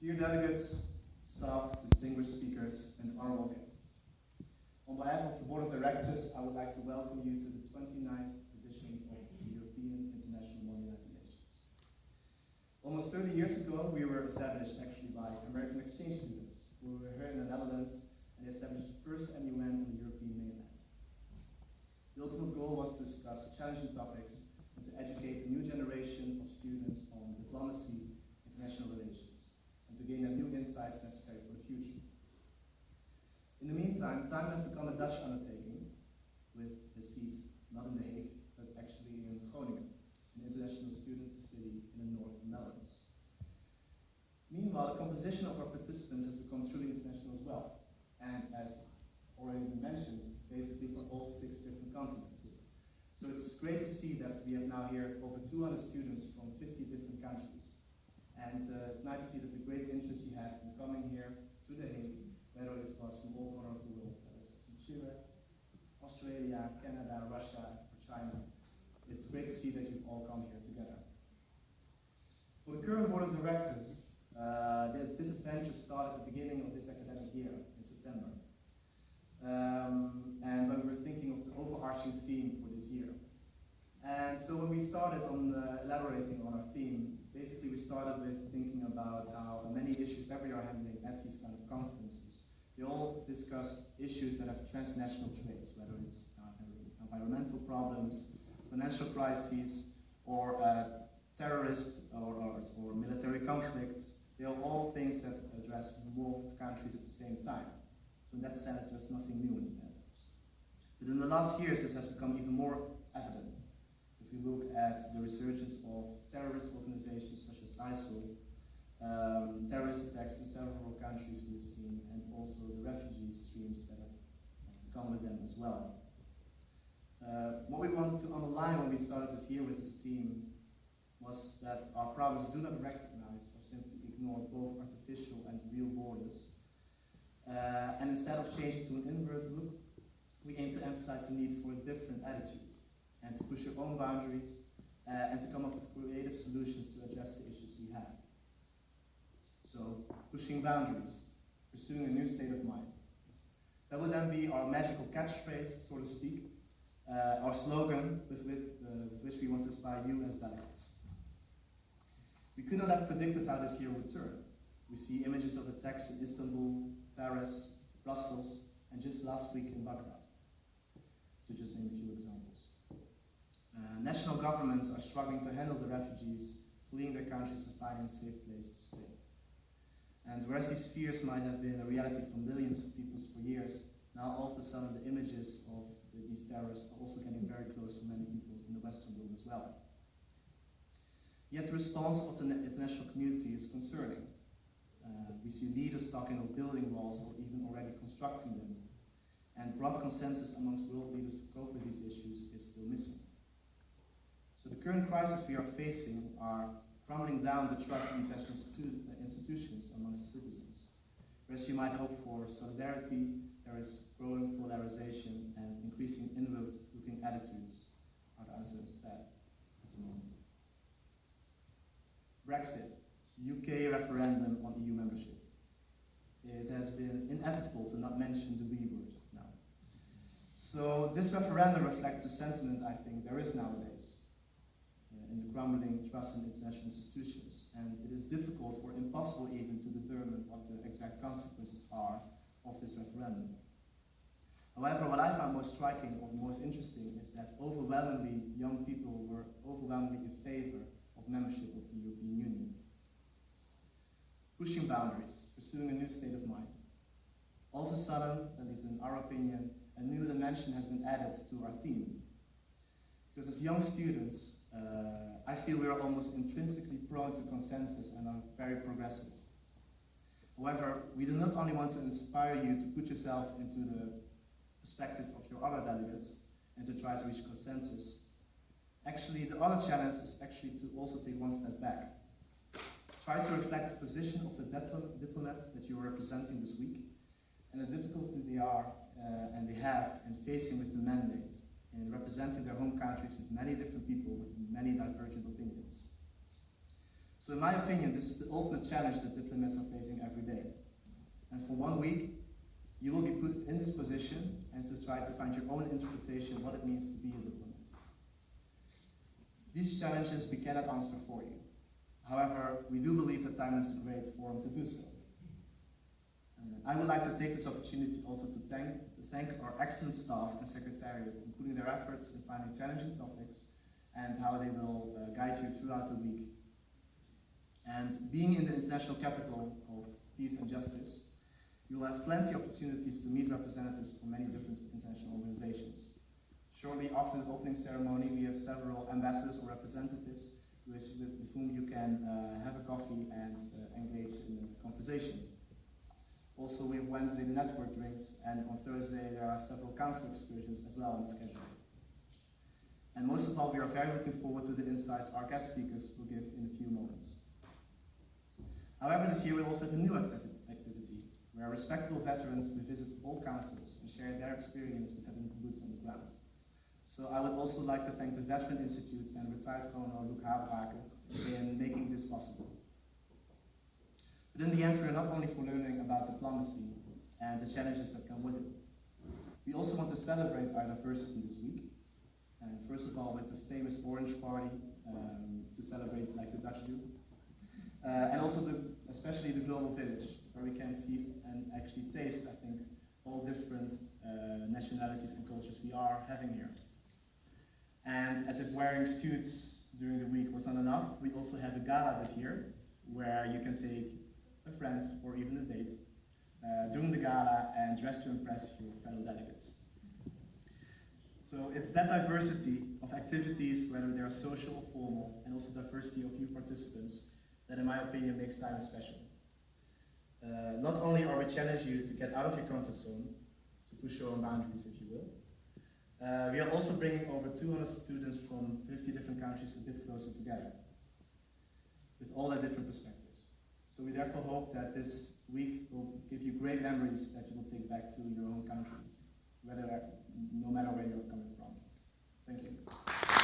Dear delegates, staff, distinguished speakers, and honorable guests. On behalf of the Board of Directors, I would like to welcome you to the 29th edition of the European International Modern United Nations. Almost 30 years ago, we were established actually by American exchange students who were here in the Netherlands, and they established the first MUN on the European mainland. The ultimate goal was to discuss challenging topics and to educate a new generation of students on diplomacy, international relations, and to gain the new insights necessary for the future. In the meantime, Teimun has become a Dutch undertaking with a seat not in The Hague, but actually in Groningen, an international student city in the north of the Netherlands. Meanwhile, the composition of our participants has become truly international as well, and as already been mentioned, basically from all 6 different continents. So it's great to see that we have now here over 200 students from 50 different countries. And it's nice to see that the great interest you have in coming here to The Hague, whether it was from all corners of the world, whether it was from Chile, Australia, Canada, Russia, or China. It's great to see that you've all come here together. For the current Board of Directors, this adventure started at the beginning of this academic year, in September. And when we were thinking of the overarching theme for this year. And so when we started on elaborating on our theme, basically we started with thinking about how many issues that we are handling at these kind of conferences, they all discuss issues that have transnational traits, whether it's environmental problems, financial crises, or terrorist or military conflicts. They are all things that address more countries at the same time. So in that sense, there's nothing new in that. But in the last years, this has become even more evident. If we look at the resurgence of terrorist organizations such as ISIL, terrorist attacks in several countries we've seen, and also the refugee streams that have come with them as well. What we wanted to underline when we started this year with this theme was that our problems do not recognize or simply ignore both artificial and real borders. And instead of changing to an inward look, we aim to emphasize the need for a different attitude and to push your own boundaries and to come up with creative solutions to address the issues we have. So, pushing boundaries, pursuing a new state of mind. That would then be our magical catchphrase, so to speak, our slogan with which we want to inspire you as delegates. We could not have predicted how this year would turn. We see images of attacks in Istanbul, Paris, Brussels, and just last week in Baghdad, to just name a few examples. National governments are struggling to handle the refugees fleeing their countries and finding a safe place to stay. And whereas these fears might have been a reality for millions of people for years, now all of a sudden the images of these terrorists are also getting very close to many people in the Western world as well. Yet the response of the international community is concerning. We see leaders talking of building walls or even already constructing them. And broad consensus amongst world leaders to cope with these issues is still missing. So the current crisis we are facing are crumbling down the trust in international institutions amongst the citizens. Whereas you might hope for solidarity, there is growing polarization and increasing inward-looking attitudes are the answer instead at the moment. Brexit, UK referendum on EU membership. It has been inevitable to not mention the B word now. So this referendum reflects the sentiment I think there is nowadays in the crumbling trust in international institutions, and it is difficult or impossible even to determine what the exact consequences are of this referendum. However, what I found most striking or most interesting is that overwhelmingly young people were overwhelmingly in favor of membership of the European Union. Pushing boundaries, pursuing a new state of mind. All of a sudden, that is in our opinion, a new dimension has been added to our theme. Because as young students, I feel we are almost intrinsically prone to consensus and are very progressive. However, we do not only want to inspire you to put yourself into the perspective of your other delegates and to try to reach consensus. Actually, the other challenge is actually to also take one step back. Try to reflect the position of the diplomat that you are representing this week and the difficulty they are and they have in facing with the mandate in representing their home countries with many different people with many divergent opinions. So in my opinion, this is the ultimate challenge that diplomats are facing every day. And for 1 week, you will be put in this position and to try to find your own interpretation of what it means to be a diplomat. These challenges we cannot answer for you. However, we do believe that Teimun is a great forum to do so. I would like to take this opportunity also to thank our excellent staff and secretariat, including their efforts in finding challenging topics and how they will guide you throughout the week. And being in the international capital of peace and justice, you will have plenty of opportunities to meet representatives from many different international organizations. Shortly after the opening ceremony, we have several ambassadors or representatives with whom you can have a coffee and engage in a conversation. Also, we have Wednesday the network drinks, and on Thursday there are several council excursions as well on the schedule. And most of all, we are very looking forward to the insights our guest speakers will give in a few moments. However, this year we also have a new activity, where respectable veterans will visit all councils and share their experience with having boots on the ground. So I would also like to thank the Veteran Institute and retired Colonel Luc Haberake in making this possible. But in the end, we are not only for learning about diplomacy and the challenges that come with it. We also want to celebrate our diversity this week. And first of all, with the famous Orange Party to celebrate like the Dutch do. And also especially the Global Village, where we can see and actually taste, I think, all different nationalities and cultures we are having here. And as if wearing suits during the week was not enough, we also have a gala this year, where you can take a friend or even a date during the gala and dress to impress your fellow delegates. So it's that diversity of activities, whether they are social or formal, and also diversity of you participants, that in my opinion makes Teimun special. Not only are we challenging you to get out of your comfort zone, to push your own boundaries if you will, we are also bringing over 200 students from 50 different countries a bit closer together, with all their different perspectives. So we therefore hope that this week will give you great memories that you will take back to your own countries, no matter where you're coming from. Thank you.